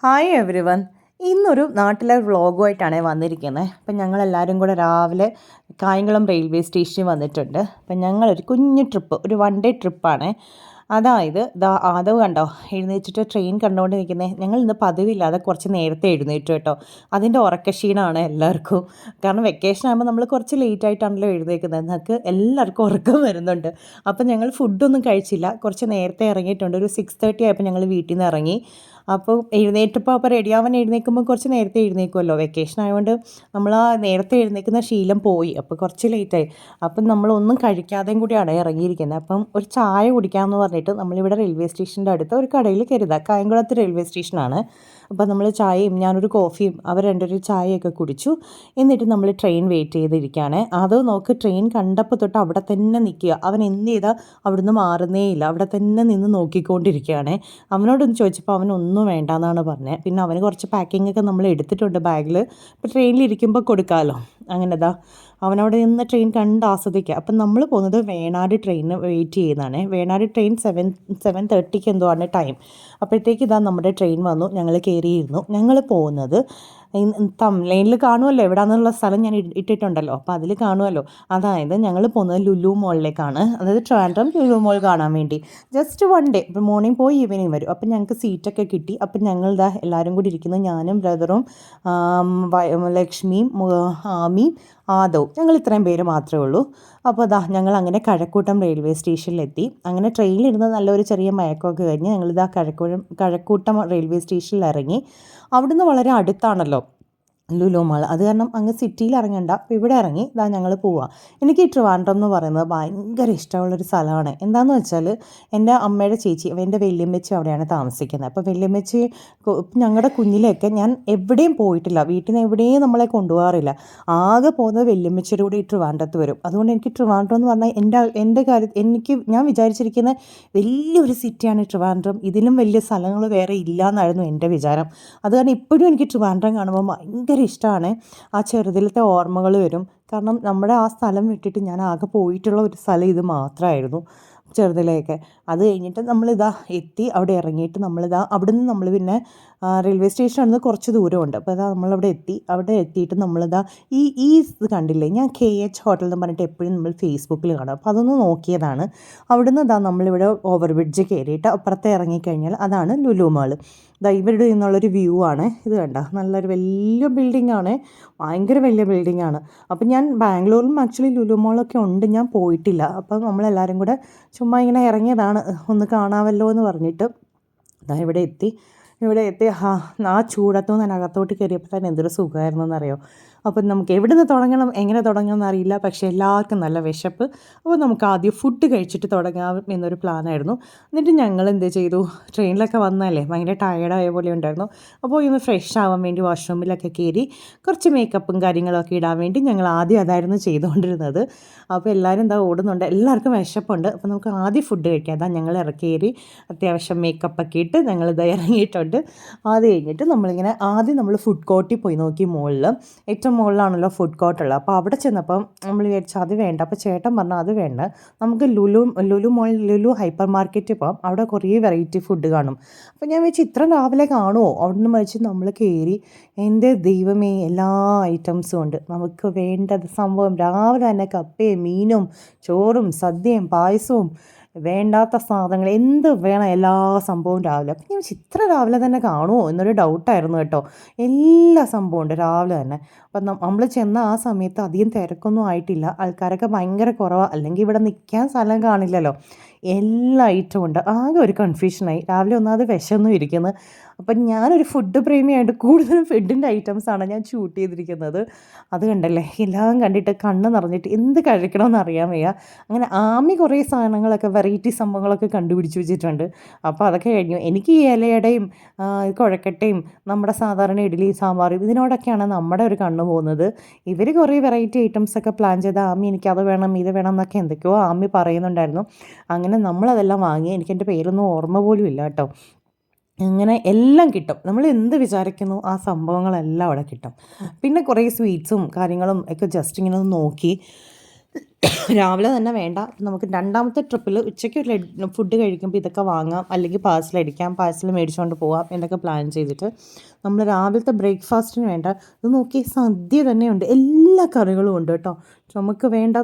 Hi every one. ഇന്നൊരു നാട്ടിലെ വ്ളോഗുമായിട്ടാണ് വന്നിരിക്കുന്നത്. അപ്പം ഞങ്ങളെല്ലാവരും കൂടെ രാവിലെ കായംകുളം റെയിൽവേ സ്റ്റേഷനിൽ വന്നിട്ടുണ്ട്. അപ്പം ഞങ്ങളൊരു കുഞ്ഞു ട്രിപ്പ്, ഒരു വൺ ഡേ ട്രിപ്പാണ്. അതായത് ആദവ് കണ്ടോ എഴുന്നേറ്റിട്ട് ട്രെയിൻ കണ്ടുകൊണ്ട് നിൽക്കുന്നത്. ഞങ്ങൾ ഇന്ന് പതിവില്ലാതെ കുറച്ച് നേരത്തെ എഴുന്നേറ്റു കേട്ടോ. അതിൻ്റെ ഉറക്കക്ഷീണമാണ് എല്ലാവർക്കും. കാരണം വെക്കേഷൻ ആകുമ്പോൾ നമ്മൾ കുറച്ച് ലേറ്റ് ആയിട്ടാണല്ലോ എഴുന്നേൽക്കുന്നത്. ഞങ്ങൾക്ക് എല്ലാവർക്കും ഉറക്കം വരുന്നുണ്ട്. അപ്പം ഞങ്ങൾ ഫുഡൊന്നും കഴിച്ചില്ല, കുറച്ച് നേരത്തെ ഇറങ്ങിയിട്ടുണ്ട്. ഒരു 6:30 ആയപ്പോൾ ഞങ്ങൾ വീട്ടിൽ നിന്ന് ഇറങ്ങി. അപ്പോൾ അപ്പോൾ റെഡിയാവാൻ എഴുന്നേൽക്കുമ്പോൾ കുറച്ച് നേരത്തെ എഴുന്നേൽക്കുമല്ലോ. വെക്കേഷൻ ആയതുകൊണ്ട് നമ്മൾ ആ നേരത്തെ എഴുന്നേൽക്കുന്ന ശീലം പോയി. അപ്പോൾ കുറച്ച് ലേറ്റായി. അപ്പം നമ്മളൊന്നും കഴിക്കാതെയും കൂടിയാണ് ഇറങ്ങിയിരിക്കുന്നത്. അപ്പം ഒരു ചായ കുടിക്കാമെന്ന് പറഞ്ഞിട്ട് നമ്മളിവിടെ റെയിൽവേ സ്റ്റേഷൻ്റെ അടുത്ത് ഒരു കടയിൽ കയറിയതാണ്. കായംകുളത്ത് റെയിൽവേ സ്റ്റേഷനാണ്. അപ്പോൾ നമ്മൾ ചായയും ഞാനൊരു കോഫിയും അവർ രണ്ടൊരു ചായയൊക്കെ കുടിച്ചു. എന്നിട്ട് നമ്മൾ ട്രെയിൻ വെയിറ്റ് ചെയ്തിരിക്കുകയാണ്. അത് നോക്ക്, ട്രെയിൻ കണ്ടപ്പോൾ തൊട്ട് അവിടെ തന്നെ നിൽക്കുക. അവൻ എന്ത് ചെയ്താൽ അവിടുന്ന് മാറുന്നേ ഇല്ല, അവിടെ തന്നെ നിന്ന് നോക്കിക്കൊണ്ടിരിക്കുകയാണ്. അവനോടൊന്ന് ചോദിച്ചപ്പോൾ അവനൊന്നും വേണ്ടാന്നാണ് പറഞ്ഞത്. പിന്നെ അവന് കുറച്ച് പാക്കിങ്ങൊക്കെ നമ്മൾ എടുത്തിട്ടുണ്ട് ബാഗിൽ. ഇപ്പോൾ ട്രെയിനിലിരിക്കുമ്പോൾ കൊടുക്കാമല്ലോ. അങ്ങനെതാ അവനവിടെ നിന്ന് ട്രെയിൻ കണ്ട് ആസ്വദിക്കുക. അപ്പം നമ്മൾ പോകുന്നത് വേണാട് ട്രെയിനിന് വെയിറ്റ് ചെയ്യുന്നതാണ്. വേണാട് ട്രെയിൻ 7:30 എന്തോ ആണ് ടൈം. അപ്പോഴത്തേക്ക് ഇതാ നമ്മുടെ ട്രെയിൻ വന്നു. ഞങ്ങൾ കയറിയിരുന്നു. ഞങ്ങൾ പോകുന്നത് തംബ്നെയിലിൽ കാണുമല്ലോ എവിടെയാണെന്നുള്ള സ്ഥലം ഞാൻ ഇട്ടിട്ടുണ്ടല്ലോ. അപ്പോൾ അതിൽ കാണുമല്ലോ. അതായത് ഞങ്ങൾ പോകുന്നത് ലുലു മോളിലേക്കാണ്. അതായത് ട്രിവാൻഡ്രം ലുലു മോൾ കാണാൻ വേണ്ടി. ജസ്റ്റ് വൺ ഡേ, ഇപ്പോൾ മോർണിംഗ് പോയി ഈവനിങ് വരും. അപ്പം ഞങ്ങൾക്ക് സീറ്റൊക്കെ കിട്ടി. അപ്പം ഞങ്ങൾ ഇതാ എല്ലാവരും കൂടി ഇരിക്കുന്നത്, ഞാനും ബ്രദറും ലക്ഷ്മിയും ആമിയും ആദവും, ഞങ്ങൾ ഇത്രയും പേര് മാത്രമേ ഉള്ളൂ. അപ്പോൾ ഞങ്ങൾ അങ്ങനെ കഴക്കൂട്ടം റെയിൽവേ സ്റ്റേഷനിലെത്തി. അങ്ങനെ ട്രെയിനിലിരുന്ന് നല്ലൊരു ചെറിയ മയക്കമൊക്കെ കഴിഞ്ഞ് ഞങ്ങളിതാ കഴക്കൂട്ടം റെയിൽവേ സ്റ്റേഷനിൽ ഇറങ്ങി. അവിടുന്ന് വളരെ അടുത്താണല്ലോ ലുലു മാൾ. അത് കാരണം അങ്ങ് സിറ്റിയിൽ ഇറങ്ങണ്ട, അപ്പോൾ ഇവിടെ ഇറങ്ങി ഞങ്ങൾ പോവാം. എനിക്ക് ഈ ട്രിവാൻഡ്രം എന്ന് പറയുന്നത് ഭയങ്കര ഇഷ്ടമുള്ളൊരു സ്ഥലമാണ്. എന്താണെന്ന് വെച്ചാൽ എൻ്റെ അമ്മയുടെ ചേച്ചി, എൻ്റെ വല്യമ്മച്ചി അവിടെയാണ് താമസിക്കുന്നത്. അപ്പോൾ വല്യമ്മച്ചി ഞങ്ങളുടെ കുഞ്ഞിലെയൊക്കെ ഞാൻ എവിടെയും പോയിട്ടില്ല, വീട്ടിൽ നിന്ന് എവിടെയും നമ്മളെ കൊണ്ടുപോകാറില്ല. ആകെ പോകുന്നത് വല്യമ്മച്ചിയുടെ കൂടെ ഈ ട്രിവാൻഡ്രത്ത് വരും. അതുകൊണ്ട് എനിക്ക് ട്രിവാൻഡ്രം എന്ന് പറഞ്ഞാൽ എൻ്റെ കാര്യം ഞാൻ വിചാരിച്ചിരിക്കുന്ന വലിയൊരു സിറ്റിയാണ് ട്രിവാൻഡ്രം. ഇതിലും വലിയ സ്ഥലങ്ങൾ വേറെ ഇല്ല എന്നായിരുന്നു എൻ്റെ വിചാരം. അത് കാരണം ഇപ്പോഴും എനിക്ക് ട്രിവാൻഡ്രം കാണുമ്പോൾ ഭയങ്കര ഇഷ്ടമാണ്. ആ ചെറുതിലത്തെ ഓർമ്മകൾ വരും. കാരണം നമ്മുടെ ആ സ്ഥലം വിട്ടിട്ട് ഞാൻ ആകെ പോയിട്ടുള്ള ഒരു സ്ഥലം ഇത് മാത്രമായിരുന്നു ചെറുതിലേക്ക്. അത് കഴിഞ്ഞിട്ട് നമ്മളിതാ എത്തി. അവിടെ ഇറങ്ങിയിട്ട് അവിടുന്ന് നമ്മൾ പിന്നെ റെയിൽവേ സ്റ്റേഷനിൽ നിന്ന് കുറച്ച് ദൂരമുണ്ട്. അപ്പോൾ നമ്മളവിടെ എത്തി. അവിടെ എത്തിയിട്ട് നമ്മളിതാ ഈ ഇത് കണ്ടില്ലേ, ഞാൻ KH ഹോട്ടൽ എന്ന് പറഞ്ഞിട്ട് എപ്പോഴും നമ്മൾ ഫേസ്ബുക്കിൽ കാണും. അപ്പോൾ അതൊന്ന് നോക്കിയതാണ്. അവിടുന്ന് നമ്മളിവിടെ ഓവർ ബ്രിഡ്ജ് കയറിയിട്ട് അപ്പുറത്തെ ഇറങ്ങിക്കഴിഞ്ഞാൽ അതാണ് ലുലു മാൾ. ഇവരുടെ നിന്നുള്ളൊരു വ്യൂ ആണ് ഇത്. കണ്ട, നല്ലൊരു വലിയ ബിൽഡിംഗ് ആണ്, ഭയങ്കര വലിയ ബിൽഡിംഗ് ആണ്. അപ്പം ഞാൻ ബാംഗ്ലൂരിലും ആക്ച്വലി ലുലു മാളൊക്കെ ഉണ്ട്, ഞാൻ പോയിട്ടില്ല. അപ്പം നമ്മളെല്ലാവരും കൂടെ ചുമ്മാ ഇങ്ങനെ ഇറങ്ങിയതാണ്, ഒന്ന് കാണാമല്ലോ എന്ന് പറഞ്ഞിട്ട്. ഇവിടെ എത്തി. ആ ചൂടത്തുനിന്ന് ഞാൻ അകത്തോട്ട് കയറിയപ്പോൾ തന്നെ എന്തൊരു സുഖമായിരുന്നു എന്നറിയോ. അപ്പം നമുക്ക് എവിടെ നിന്ന് തുടങ്ങണം, എങ്ങനെ തുടങ്ങണം എന്നറിയില്ല. പക്ഷേ എല്ലാവർക്കും നല്ല വിശപ്പ്. അപ്പോൾ നമുക്ക് ആദ്യം ഫുഡ് കഴിച്ചിട്ട് തുടങ്ങാം എന്നൊരു പ്ലാനായിരുന്നു. എന്നിട്ട് ഞങ്ങൾ എന്ത് ചെയ്തു, ട്രെയിനിലൊക്കെ വന്നല്ലേ ഭയങ്കര ടയേർഡായ പോലെ ഉണ്ടായിരുന്നു. അപ്പോൾ ഇന്ന് ഫ്രഷ് ആവാൻ വേണ്ടി വാഷ്റൂമിലൊക്കെ കയറി കുറച്ച് മേക്കപ്പും കാര്യങ്ങളൊക്കെ ഇടാൻ വേണ്ടി ഞങ്ങൾ ആദ്യം അതായിരുന്നു ചെയ്തുകൊണ്ടിരുന്നത്. അപ്പോൾ എല്ലാവരും ഓടുന്നുണ്ട്, എല്ലാവർക്കും വിശപ്പുണ്ട്. അപ്പോൾ നമുക്ക് ആദ്യം ഫുഡ് കഴിക്കാം. ഞങ്ങൾ കയറി അത്യാവശ്യം മേക്കപ്പൊക്കെ ഇട്ട് ഞങ്ങളിത് ഇറങ്ങിയിട്ടുണ്ട്. അത് കഴിഞ്ഞിട്ട് ആദ്യം നമ്മൾ ഫുഡ് കോർട്ടിൽ പോയി നോക്കി. ഏറ്റവും മുകളിലാണല്ലോ ഫുഡ് കോർട്ടുള്ളത്. അപ്പോൾ അവിടെ ചെന്നപ്പം നമ്മൾ വിചാരിച്ചു അത് വേണ്ട. അപ്പോൾ ചേട്ടൻ പറഞ്ഞു അത് വേണ്ട, നമുക്ക് ലുലു ഹൈപ്പർ മാർക്കറ്റിൽ പോകാം, അവിടെ കുറേ വെറൈറ്റി ഫുഡ് കാണും. അപ്പോൾ ഞാൻ വെച്ച് ഇത്ര രാവിലെ കാണുമോ. അവിടെ നിന്ന് വെച്ച് നമ്മൾ കയറി. എൻ്റെ ദൈവമേ, എല്ലാ ഐറ്റംസും ഉണ്ട്. നമുക്ക് വേണ്ടത് സംഭവം രാവിലെ തന്നെ കപ്പയും മീനും ചോറും സദ്യയും പായസവും വേണ്ടാത്ത സാധനങ്ങൾ എന്ത് വേണം, എല്ലാ സംഭവവും രാവിലെ. അപ്പം ഞാൻ ഇത്ര രാവിലെ തന്നെ കാണുമോ എന്നൊരു ഡൗട്ടായിരുന്നു കേട്ടോ. എല്ലാ സംഭവവും ഉണ്ട് രാവിലെ തന്നെ. അപ്പം നമ്മൾ ചെന്ന ആ സമയത്ത് അധികം തിരക്കൊന്നും ആയിട്ടില്ല, ആൾക്കാരൊക്കെ ഭയങ്കര കുറവാണ്. അല്ലെങ്കിൽ ഇവിടെ നിൽക്കാൻ സ്ഥലം കാണില്ലല്ലോ. എല്ലാ ഐറ്റവും ഉണ്ട്. ആകെ ഒരു കൺഫ്യൂഷനായി. രാവിലെ ഒന്നാമത് വിശന്നും ഇരിക്കുന്നത്. അപ്പം ഞാനൊരു ഫുഡ് പ്രേമിയായിട്ട് കൂടുതലും ഫുഡിൻ്റെ ഐറ്റംസാണ് ഞാൻ ഷൂട്ട് ചെയ്തിരിക്കുന്നത്. അത് കണ്ടല്ലേ, എല്ലാം കണ്ടിട്ട് കണ്ണ് നിറഞ്ഞിട്ട് എന്ത് കഴിക്കണമെന്ന് അറിയാൻ വയ്യ. അങ്ങനെ ആമി കുറേ സാധനങ്ങളൊക്കെ വെറൈറ്റി സംഭവങ്ങളൊക്കെ കണ്ടുപിടിച്ച് വെച്ചിട്ടുണ്ട്. അപ്പോൾ അതൊക്കെ കഴിഞ്ഞു. എനിക്ക് ഈ ഇലയുടെയും കുഴക്കട്ടയും നമ്മുടെ സാധാരണ ഇഡ്ഡലി സാമ്പാറും ഇതിനോടൊക്കെയാണ് നമ്മുടെ ഒരു കണ്ണ് പോകുന്നത്. ഇവർ കുറേ വെറൈറ്റി ഐറ്റംസൊക്കെ പ്ലാൻ ചെയ്ത് ആമി എനിക്കത് വേണം ഇത് വേണം എന്നൊക്കെ എന്തൊക്കെയോ ആമി പറയുന്നുണ്ടായിരുന്നു. അങ്ങനെ നമ്മളതെല്ലാം വാങ്ങി. എനിക്കെൻ്റെ പേരൊന്നും ഓർമ്മ പോലും ഇല്ല കേട്ടോ. അങ്ങനെ എല്ലാം കിട്ടും, നമ്മൾ എന്ത് വിചാരിക്കുന്നു ആ സംഭവങ്ങളെല്ലാം അവിടെ കിട്ടും. പിന്നെ കുറേ സ്വീറ്റ്സും കാര്യങ്ങളും ഒക്കെ ജസ്റ്റ് ഇങ്ങനെ ഒന്ന് നോക്കി. രാവിലെ തന്നെ വേണ്ട, നമുക്ക് രണ്ടാമത്തെ ട്രിപ്പിൽ ഉച്ചയ്ക്ക് ഒരു ഫുഡ് കഴിക്കുമ്പോൾ ഇതൊക്കെ വാങ്ങാം, അല്ലെങ്കിൽ പാഴ്സൽ അടിക്കാം, പാഴ്സൽ മേടിച്ചുകൊണ്ട് പോവാം എന്നൊക്കെ പ്ലാൻ ചെയ്തിട്ട് നമ്മൾ രാവിലത്തെ ബ്രേക്ക്ഫാസ്റ്റിന് വേണ്ട ഇത് നോക്കി സദ്യ തന്നെയുണ്ട്, എല്ലാ കറികളും ഉണ്ട് കേട്ടോ. നമുക്ക് വേണ്ട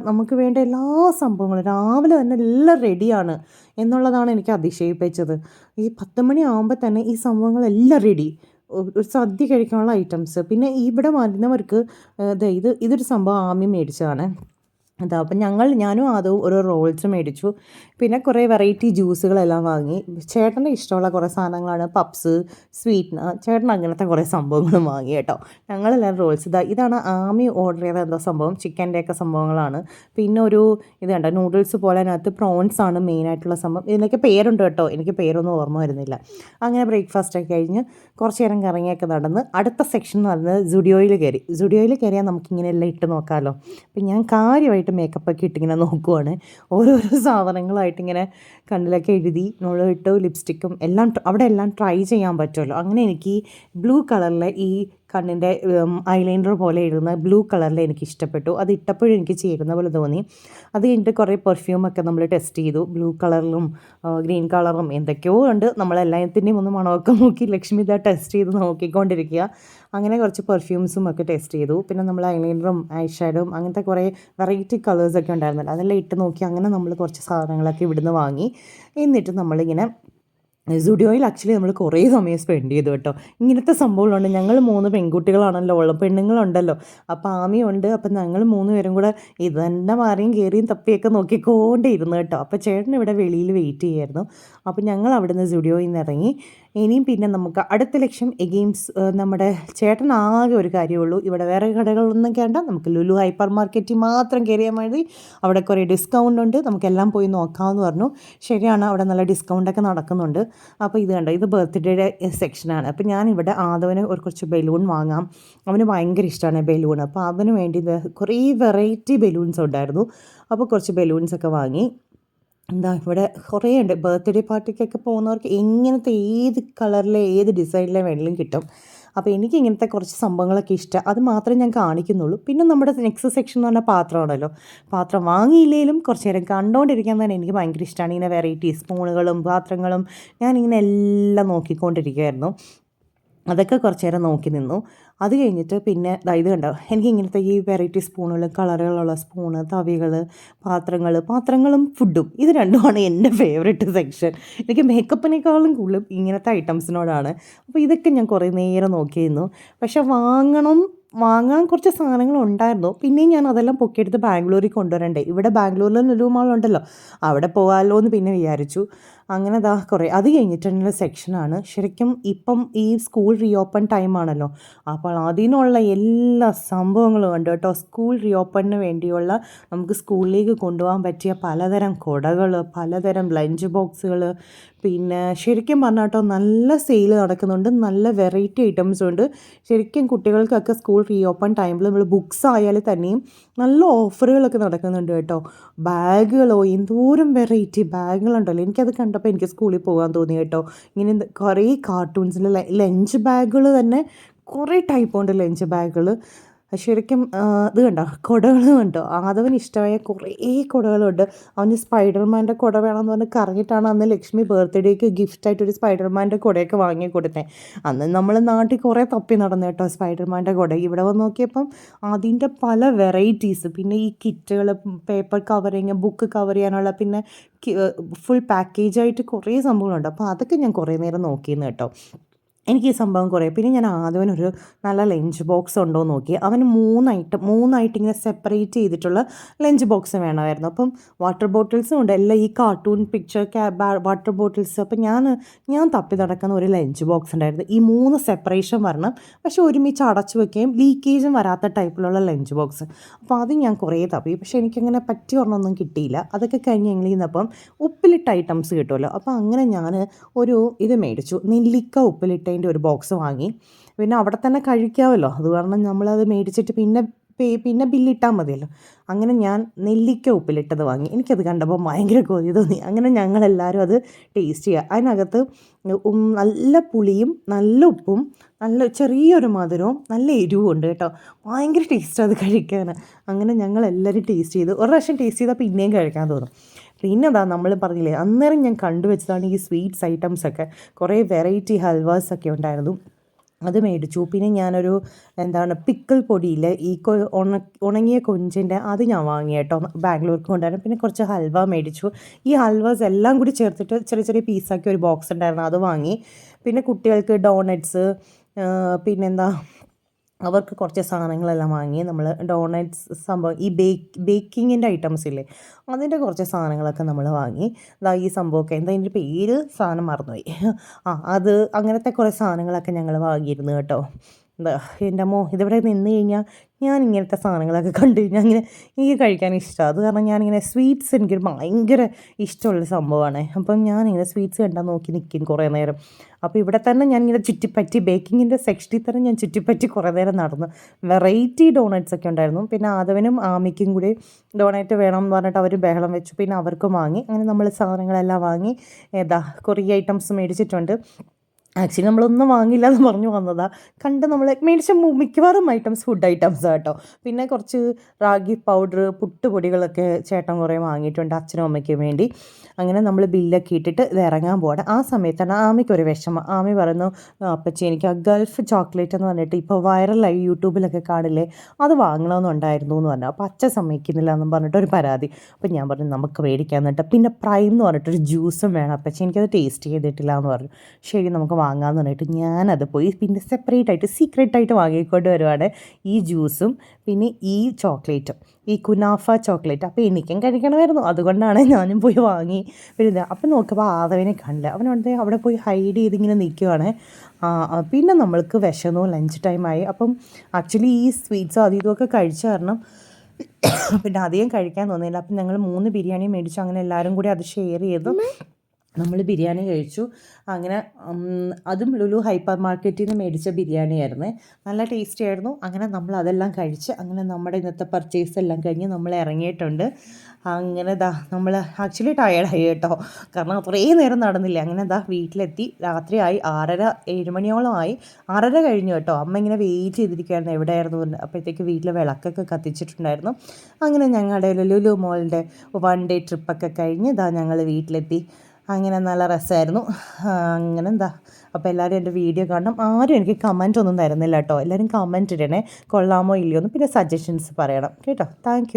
എല്ലാ സംഭവങ്ങളും രാവിലെ തന്നെ എല്ലാം റെഡിയാണ് എന്നുള്ളതാണ് എനിക്ക് അതിശയിപ്പിച്ചത്. ഈ 10 മണി ആകുമ്പോൾ തന്നെ ഈ സംഭവങ്ങളെല്ലാം റെഡി, ഒരു സദ്യ കഴിക്കാനുള്ള ഐറ്റംസ്. പിന്നെ ഇവിടെ വരുന്നവർക്ക് ഇതൊരു സംഭവം ആമി മേടിച്ചതാണ്. അതാ അപ്പം ഞാനും അതും ഓരോ റോൾസ് മേടിച്ചു. പിന്നെ കുറേ വെറൈറ്റി ജ്യൂസുകളെല്ലാം വാങ്ങി. ചേട്ടൻ്റെ ഇഷ്ടമുള്ള കുറേ സാധനങ്ങളാണ്, പപ്സ്, സ്വീറ്റ്നർ, ചേട്ടൻ അങ്ങനത്തെ കുറേ സംഭവങ്ങളും വാങ്ങി കേട്ടോ. ഞങ്ങളെല്ലാവരും റോൾസ്. ഇതാണ് ആമി ഓർഡർ ചെയ്ത എന്തോ സംഭവം, ചിക്കൻ്റെയൊക്കെ സംഭവങ്ങളാണ്. പിന്നെ ഇത് കണ്ടോ നൂഡിൽസ് പോലെ, അതിനകത്ത് പ്രോൺസ് ആണ് മെയിനായിട്ടുള്ള സംഭവം. ഇതിനൊക്കെ പേരുണ്ട് കേട്ടോ, എനിക്ക് പേരൊന്നും ഓർമ്മ വരുന്നില്ല. അങ്ങനെ ബ്രേക്ക്ഫാസ്റ്റൊക്കെ കഴിഞ്ഞ് കുറച്ച് നേരം കറങ്ങിയൊക്കെ നടന്ന് അടുത്ത സെക്ഷൻ എന്ന് പറയുന്നത് സുഡിയോയിൽ കയറിയാൽ നമുക്കിങ്ങനെയെല്ലാം ഇട്ട് നോക്കാമല്ലോ. അപ്പം ഞാൻ കാര്യമായിട്ട് മേക്കപ്പൊക്കെ ഇട്ടിങ്ങനെ നോക്കുവാണ്. ഓരോരോ സാധനങ്ങളായിട്ടിങ്ങനെ കണ്ണിലൊക്കെ എഴുതി ഇട്ട് ലിപ്സ്റ്റിക്കും എല്ലാം ട്രൈ ചെയ്യാൻ പറ്റുമല്ലോ. അങ്ങനെ എനിക്ക് ബ്ലൂ കളറിലെ ഈ കണ്ണിൻ്റെ ഐലൈനർ പോലെ ഇടുന്ന ബ്ലൂ കളറിൽ എനിക്ക് ഇഷ്ടപ്പെട്ടു. അത് ഇട്ടപ്പോഴും എനിക്ക് ചേരുന്ന പോലെ തോന്നി. അത് കഴിഞ്ഞിട്ട് കുറേ പെർഫ്യൂമൊക്കെ നമ്മൾ ടെസ്റ്റ് ചെയ്തു. ബ്ലൂ കളറിലും ഗ്രീൻ കളറും എന്തൊക്കെയോ ഉണ്ട്. നമ്മളെല്ലാത്തിൻ്റെയും ഒന്ന് മണമൊക്കെ നോക്കി ലക്ഷ്മി ഇതാ ടെസ്റ്റ് ചെയ്ത് നോക്കിക്കൊണ്ടിരിക്കുക. അങ്ങനെ കുറച്ച് പെർഫ്യൂംസും ഒക്കെ ടെസ്റ്റ് ചെയ്തു. പിന്നെ നമ്മൾ ഐലൈനറും ഐ ഷാഡോയും അങ്ങനത്തെ കുറേ വെറൈറ്റി കളേഴ്സൊക്കെ ഉണ്ടായിരുന്നല്ലോ, അതെല്ലാം ഇട്ട് നോക്കി. അങ്ങനെ നമ്മൾ കുറച്ച് സാധനങ്ങളൊക്കെ ഇവിടുന്ന് വാങ്ങി. എന്നിട്ട് നമ്മളിങ്ങനെ സുഡിയോയിൽ ആക്ച്വലി നമ്മൾ കുറേ സമയം സ്പെൻഡ് ചെയ്തു കേട്ടോ. ഇങ്ങനത്തെ സംഭവങ്ങളുണ്ട്. ഞങ്ങൾ 3 പെൺകുട്ടികളാണല്ലോ ഉള്ളത്, പെണ്ണുങ്ങളുണ്ടല്ലോ. അപ്പോൾ ആമിയുണ്ട്. അപ്പം ഞങ്ങൾ 3 പേരും കൂടെ ഇത് തന്നെ മാറിയും കയറിയും തപ്പിയൊക്കെ നോക്കിക്കൊണ്ടേ ഇരുന്നു കേട്ടോ. അപ്പോൾ ചേട്ടൻ ഇവിടെ വെളിയിൽ വെയിറ്റ് ചെയ്യായിരുന്നു. അപ്പോൾ ഞങ്ങൾ അവിടുന്ന് സുഡിയോയിൽ നിന്ന് ഇറങ്ങി. ഇനിയും പിന്നെ നമുക്ക് അടുത്ത ലക്ഷ്യം എഗെയിംസ്. നമ്മുടെ ചേട്ടൻ ആകെ ഒരു കാര്യമുള്ളൂ, ഇവിടെ വേറെ കടകളൊന്നും കേണ്ട, നമുക്ക് ലുലു ഹൈപ്പർ മാർക്കറ്റിൽ മാത്രം കയറിയാൽ മതി, അവിടെ കുറേ ഡിസ്കൗണ്ട് ഉണ്ട്, നമുക്കെല്ലാം പോയി നോക്കാമെന്ന് പറഞ്ഞു. ശരിയാണ്, അവിടെ നല്ല ഡിസ്കൗണ്ടൊക്കെ നടക്കുന്നുണ്ട്. അപ്പോൾ ഇത് കണ്ടോ, ഇത് ബർത്ത്ഡേയുടെ സെക്ഷനാണ്. അപ്പോൾ ഞാനിവിടെ ആദവന് കുറച്ച് ബലൂൺ വാങ്ങാം, അവന് ഭയങ്കര ഇഷ്ടമാണ് ബലൂൺ. അപ്പോൾ അവന് വേണ്ടി കുറേ വെറൈറ്റി ബലൂൺസ് ഉണ്ടായിരുന്നു. അപ്പോൾ കുറച്ച് ബലൂൺസൊക്കെ വാങ്ങി. ഇവിടെ കുറേ ഉണ്ട്. ബർത്ത്ഡേ പാർട്ടിക്കൊക്കെ പോകുന്നവർക്ക് ഇങ്ങനത്തെ ഏത് കളറിലെ ഏത് ഡിസൈനിലെ വേണമെങ്കിലും കിട്ടും. അപ്പോൾ എനിക്ക് ഇങ്ങനത്തെ കുറച്ച് സംഭവങ്ങളൊക്കെ ഇഷ്ടം, അത് മാത്രമേ ഞാൻ കാണിക്കുന്നുള്ളൂ. പിന്നെ നമ്മുടെ നെക്സ്റ്റ് സെക്ഷൻ എന്ന് പറഞ്ഞാൽ പാത്രമാണല്ലോ. പാത്രം വാങ്ങിയില്ലെങ്കിലും കുറച്ച് നേരം കണ്ടുകൊണ്ടിരിക്കാൻ തന്നെ എനിക്ക് ഭയങ്കര ഇഷ്ടമാണ്. ഇങ്ങനെ വെറൈറ്റി സ്പൂണുകളും പാത്രങ്ങളും ഞാനിങ്ങനെ എല്ലാം നോക്കിക്കൊണ്ടിരിക്കുമായിരുന്നു. അതൊക്കെ കുറച്ച് നേരം നോക്കി നിന്നു. അത് കഴിഞ്ഞിട്ട് പിന്നെ ഇത് കണ്ടോ, എനിക്ക് ഇങ്ങനത്തെ ഈ വെറൈറ്റി സ്പൂണുകൾ, കളറുകളുള്ള സ്പൂണ്, തവികൾ, പാത്രങ്ങളും ഫുഡും, ഇത് രണ്ടുമാണ് എൻ്റെ ഫേവറേറ്റ് സെക്ഷൻ. എനിക്ക് മേക്കപ്പിനേക്കാളും കൂടുതലും ഇങ്ങനത്തെ ഐറ്റംസിനോടാണ്. അപ്പോൾ ഇതൊക്കെ ഞാൻ കുറേ നേരം നോക്കിയിരുന്നു. പക്ഷെ വാങ്ങാൻ കുറച്ച് സാധനങ്ങളുണ്ടായിരുന്നു. പിന്നെയും ഞാൻ അതെല്ലാം പൊക്കിയെടുത്ത് ബാംഗ്ലൂരിൽ കൊണ്ടുവരണ്ടേ, ഇവിടെ ബാംഗ്ലൂരിൽ ലുലു മാൾ ഉണ്ടല്ലോ, അവിടെ പോകാമല്ലോ എന്ന് പിന്നെ വിചാരിച്ചു. അങ്ങനെ കുറേ അത് കഴിഞ്ഞിട്ടുള്ള സെക്ഷനാണ്. ശരിക്കും ഇപ്പം ഈ സ്കൂൾ റീഓപ്പൺ ടൈമാണല്ലോ, അപ്പോൾ അതിനുള്ള എല്ലാ സംഭവങ്ങളും ഉണ്ട് കേട്ടോ. സ്കൂൾ റീഓപ്പണിന് വേണ്ടിയുള്ള നമുക്ക് സ്കൂളിലേക്ക് കൊണ്ടുപോകാൻ പറ്റിയ പലതരം കുടകൾ, പലതരം ലഞ്ച് ബോക്സുകൾ, പിന്നെ ശരിക്കും പറഞ്ഞാൽ കേട്ടോ നല്ല സെയിൽ നടക്കുന്നുണ്ട്, നല്ല വെറൈറ്റി ഐറ്റംസും ഉണ്ട്. ശരിക്കും കുട്ടികൾക്കൊക്കെ സ്കൂൾ റീഓപ്പൺ ടൈമിൽ നമ്മൾ ബുക്സ് ആയാൽ തന്നെയും നല്ല ഓഫറുകളൊക്കെ നടക്കുന്നുണ്ട് കേട്ടോ. ബാഗുകളോ, എന്തോരം വെറൈറ്റി ബാഗുകളുണ്ടല്ലോ, എനിക്കത് കണ്ടപ്പോൾ എനിക്ക് സ്കൂളിൽ പോകാൻ തോന്നി കേട്ടോ. ഇങ്ങനെ കുറേ കാർട്ടൂൺസിൽ ലഞ്ച് ബാഗുകൾ തന്നെ കുറേ ടൈപ്പ് ഉണ്ട് ലഞ്ച് ബാഗുകൾ. ശരിക്കും ഇത് കണ്ടോ, കുടകൾ കണ്ടോ, ആദവന് ഇഷ്ടമായ കുറേ കുടകളുണ്ട്. അവന് സ്പൈഡർമാൻ്റെ കുട വേണമെന്ന് പറഞ്ഞ് കറങ്ങിയിട്ടാണ് അന്ന് ലക്ഷ്മി ബർത്ത്ഡേക്ക് ഗിഫ്റ്റായിട്ടൊരു സ്പൈഡർമാൻ്റെ കുടയൊക്കെ വാങ്ങി കൊടുത്തത്. അന്ന് നമ്മൾ നാട്ടിൽ കുറേ തപ്പി നടന്നു കേട്ടോ സ്പൈഡർമാൻ്റെ കുട. ഇവിടെ വന്ന് നോക്കിയപ്പം അതിൻ്റെ പല വെറൈറ്റീസ്, പിന്നെ ഈ കിറ്റുകൾ, പേപ്പർ കവറിങ്, ബുക്ക് കവർ ചെയ്യാനുള്ള, പിന്നെ ഫുൾ പാക്കേജായിട്ട് കുറേ സംഭവങ്ങളുണ്ട്. അപ്പോൾ അതൊക്കെ ഞാൻ കുറേ നേരം നോക്കിയിരുന്നു കേട്ടോ. എനിക്ക് ഈ സംഭവം കുറേ. പിന്നെ ഞാൻ ആദ്യമൊരു നല്ല ലഞ്ച് ബോക്സ് ഉണ്ടോ എന്ന് നോക്കി. അവന് മൂന്നായിട്ട് ഇങ്ങനെ സെപ്പറേറ്റ് ചെയ്തിട്ടുള്ള ലഞ്ച് ബോക്സ് വേണമായിരുന്നു. അപ്പം വാട്ടർ ബോട്ടിൽസും ഉണ്ട്, എല്ലാം ഈ കാർട്ടൂൺ പിക്ചർ വാട്ടർ ബോട്ടിൽസ്. അപ്പം ഞാൻ തപ്പി നടക്കുന്ന ഒരു ലഞ്ച് ബോക്സ് ഉണ്ടായിരുന്നു. ഈ 3 സെപ്പറേഷൻ വരണം, പക്ഷെ ഒരുമിച്ച് അടച്ചു വെക്കുകയും ലീക്കേജും വരാത്ത ടൈപ്പിലുള്ള ലഞ്ച് ബോക്സ്. അപ്പോൾ അത് ഞാൻ കുറേ തപ്പി, പക്ഷേ എനിക്കങ്ങനെ പറ്റിയ ഒരെണ്ണമൊന്നും കിട്ടിയില്ല. അതൊക്കെ കഴിഞ്ഞ് ഞങ്ങൾ ഇന്നപ്പം ഉപ്പിലിട്ട ഐറ്റംസ് കിട്ടുമല്ലോ, അപ്പോൾ അങ്ങനെ ഞാൻ ഇത് മേടിച്ചു, നെല്ലിക്ക ഉപ്പിലിട്ട ഒരു ബോക്സ് വാങ്ങി. പിന്നെ അവിടെ തന്നെ കഴിക്കാമല്ലോ, അത് കാരണം നമ്മളത് മേടിച്ചിട്ട് പിന്നെ പിന്നെ ബില്ലിട്ടാൽ മതിയല്ലോ. അങ്ങനെ ഞാൻ നെല്ലിക്ക ഉപ്പിലിട്ടത് വാങ്ങി. എനിക്കത് കണ്ടപ്പോൾ ഭയങ്കര കൊതി തോന്നി. അങ്ങനെ ഞങ്ങളെല്ലാവരും അത് ടേസ്റ്റ് ചെയ്യുക. അതിനകത്ത് നല്ല പുളിയും നല്ല ഉപ്പും നല്ല ചെറിയൊരു മധുരവും നല്ല എരിവും ഉണ്ട് കേട്ടോ. ഭയങ്കര ടേസ്റ്റാണ് അത് കഴിക്കാൻ. അങ്ങനെ ഞങ്ങളെല്ലാവരും ടേസ്റ്റ് ചെയ്തു. ഒരു പ്രാവശ്യം ടേസ്റ്റ് ചെയ്താൽ പിന്നെയും കഴിക്കാൻ തോന്നും. പിന്നെ നമ്മൾ പറഞ്ഞില്ലേ, അന്നേരം ഞാൻ കണ്ടുവച്ചതാണ് ഈ സ്വീറ്റ്സ് ഐറ്റംസൊക്കെ. കുറേ വെറൈറ്റി ഹൽവാസൊക്കെ ഉണ്ടായിരുന്നു, അത് മേടിച്ചു. പിന്നെ ഞാനൊരു പിക്കിൾ പൊടിയില്ലേ, ഈ ഉണങ്ങിയ കൊഞ്ചിൻ്റെ അത് ഞാൻ വാങ്ങി കേട്ടോ, ബാംഗ്ലൂർക്ക് കൊണ്ടുവരാൻ. പിന്നെ കുറച്ച് ഹൽവ മേടിച്ചു. ഈ ഹൽവാസ് എല്ലാം കൂടി ചേർത്തിട്ട് ചെറിയ ചെറിയ പീസാക്കി ഒരു ബോക്സ് ഉണ്ടായിരുന്നു, അത് വാങ്ങി. പിന്നെ കുട്ടികൾക്ക് ഡോണറ്റ്സ്, പിന്നെന്താ അവർക്ക് കുറച്ച് സാധനങ്ങളെല്ലാം വാങ്ങി. നമ്മൾ ഡോണറ്റ്സ് സംഭവം ഈ ബേക്കിങ്ങിൻ്റെ ഐറ്റംസ് ഇല്ലേ, അതിൻ്റെ കുറച്ച് സാധനങ്ങളൊക്കെ നമ്മൾ വാങ്ങി. ഈ സംഭവമൊക്കെ എന്താ അതിൻ്റെ പേര്, സാധനം മറന്നുപോയി. അത് അങ്ങനത്തെ കുറേ സാധനങ്ങളൊക്കെ ഞങ്ങൾ വാങ്ങിയിരുന്നു കേട്ടോ. എൻ്റെ അമ്മോ, ഇതിവിടെ നിന്ന് കഴിഞ്ഞാൽ ഞാൻ ഇങ്ങനത്തെ സാധനങ്ങളൊക്കെ കണ്ടു കഴിഞ്ഞാൽ അങ്ങനെ എനിക്ക് കഴിക്കാൻ ഇഷ്ടമാണ്. അത് കാരണം ഞാനിങ്ങനെ സ്വീറ്റ്സ് എനിക്കൊരു ഭയങ്കര ഇഷ്ടമുള്ളൊരു സംഭവമാണ്. അപ്പം ഞാനിങ്ങനെ സ്വീറ്റ്സ് കണ്ടാൽ നോക്കി നിൽക്കും കുറേ നേരം. അപ്പോൾ ഇവിടെ തന്നെ ഞാനിങ്ങനെ ചുറ്റിപ്പറ്റി ബേക്കിങ്ങിൻ്റെ സെക്ഷനിൽ തന്നെ ഞാൻ ചുറ്റിപ്പറ്റി കുറേ നേരം നടന്നു. വെറൈറ്റി ഡോണറ്റ്സ് ഒക്കെ ഉണ്ടായിരുന്നു. പിന്നെ ആദവനും ആമിക്കും കൂടി ഡോണറ്റ് വേണം എന്ന് പറഞ്ഞിട്ട് അവർ ബഹളം വെച്ചു. പിന്നെ അവർക്കും വാങ്ങി. അങ്ങനെ നമ്മൾ സാധനങ്ങളെല്ലാം വാങ്ങി. കുറേ ഐറ്റംസ് മേടിച്ചിട്ടുണ്ട്. ആക്ച്വലി നമ്മളൊന്നും വാങ്ങില്ല എന്ന് പറഞ്ഞു വന്നതാണ്. നമ്മൾ മേടിച്ച മിക്കവാറും ഐറ്റംസ് ഫുഡ് ഐറ്റംസ് കേട്ടോ. പിന്നെ കുറച്ച് റാഗി പൗഡർ, പുട്ടുപൊടികളൊക്കെ ചേട്ടൻ കുറേ വാങ്ങിയിട്ടുണ്ട് അച്ഛനും അമ്മയ്ക്കും വേണ്ടി. അങ്ങനെ നമ്മൾ ബില്ലൊക്കെ ഇട്ടിട്ട് ഇത് ഇറങ്ങാൻ പോവാണ്. ആ സമയത്താണ് ആമിക്കൊരു വിഷമം. ആമി പറയുന്നു, അപ്പച്ചി എനിക്ക് ആ ഗൾഫ് ചോക്ലേറ്റ് എന്ന് പറഞ്ഞിട്ട് ഇപ്പോൾ വൈറലായി യൂട്യൂബിലൊക്കെ കാണില്ലേ, അത് വാങ്ങണമെന്നുണ്ടായിരുന്നു എന്ന് പറഞ്ഞു. അപ്പോൾ അച്ഛൻ സമ്മതിക്കുന്നില്ല എന്നും പറഞ്ഞിട്ടൊരു പരാതി. അപ്പോൾ ഞാൻ പറഞ്ഞു നമുക്ക് മേടിക്കാൻ എന്നിട്ട്. പിന്നെ പ്രൈം എന്ന് പറഞ്ഞിട്ടൊരു ജ്യൂസും വേണം അപ്പച്ചി, എനിക്കത് ടേസ്റ്റ് ചെയ്തിട്ടില്ല എന്ന് പറഞ്ഞു. ശരി നമുക്ക് വാങ്ങാമെന്ന് പറഞ്ഞിട്ട് ഞാനത് പോയി പിന്നെ സെപ്പറേറ്റായിട്ട് സീക്രട്ടായിട്ട് വാങ്ങിക്കൊണ്ട് വരുവാണ് ഈ ജ്യൂസും പിന്നെ ഈ ചോക്ലേറ്റും, ഈ കുനാഫ ചോക്ലേറ്റ്. അപ്പോൾ എനിക്കും കഴിക്കണമായിരുന്നു, അതുകൊണ്ടാണ് ഞാനും പോയി വാങ്ങി. പിന്നെ അപ്പം നോക്കുമ്പോൾ ആദവനെ കണ്ടില്ല. അവനോട് അവിടെ പോയി ഹൈഡ് ചെയ്തിങ്ങനെ നിൽക്കുവാണ്. പിന്നെ നമ്മൾക്ക് വിശന്നു, ലഞ്ച് ടൈമായി. അപ്പം ആക്ച്വലി ഈ സ്വീറ്റ്സും അതും ഇതുമൊക്കെ കഴിച്ച കാരണം പിന്നെ അധികം കഴിക്കാൻ തോന്നിയില്ല. അപ്പം ഞങ്ങൾ 3 ബിരിയാണി മേടിച്ചു. അങ്ങനെ എല്ലാവരും കൂടി അത് ഷെയർ ചെയ്തു. നമ്മൾ ബിരിയാണി കഴിച്ചു. അങ്ങനെ അതും ലുലു ഹൈപ്പർ മാർക്കറ്റിൽ നിന്ന് മേടിച്ച ബിരിയാണി ആയിരുന്നു, നല്ല ടേസ്റ്റി ആയിരുന്നു. അങ്ങനെ നമ്മൾ അതെല്ലാം കഴിച്ച് അങ്ങനെ നമ്മുടെ ഇന്നത്തെ പർച്ചേസ് എല്ലാം കഴിഞ്ഞ് നമ്മൾ ഇറങ്ങിയിട്ടുണ്ട്. അങ്ങനെ നമ്മൾ ആക്ച്വലി ടയേർഡായി കേട്ടോ, കാരണം അത്രയും നേരം നടന്നില്ലേ. അങ്ങനെ വീട്ടിലെത്തി. രാത്രിയായി 6:30 7 മണിയോളമായി. 6:30 കഴിഞ്ഞു കേട്ടോ. അമ്മ ഇങ്ങനെ വെയിറ്റ് ചെയ്തിരിക്കുകയായിരുന്നു എവിടെയായിരുന്നു. അപ്പോഴത്തേക്ക് വീട്ടിലെ വിളക്കൊക്കെ കത്തിച്ചിട്ടുണ്ടായിരുന്നു. അങ്ങനെ ഞങ്ങളുടെ ലുലു മോളിൻ്റെ 1 ഡേ ട്രിപ്പൊക്കെ കഴിഞ്ഞ് ഞങ്ങൾ വീട്ടിലെത്തി. അങ്ങനെ നല്ല രസമായിരുന്നു. അങ്ങനെ അപ്പോൾ എല്ലാവരും എൻ്റെ വീഡിയോ കാണണം. ആരും എനിക്ക് കമൻറ്റ് ഒന്നും തരുന്നില്ല കേട്ടോ. എല്ലാവരും കമൻറ്റ് ഇടണേ, കൊള്ളാമോ ഇല്ലയോ എന്ന്. പിന്നെ സജഷൻസ് പറയണം കേട്ടോ. താങ്ക്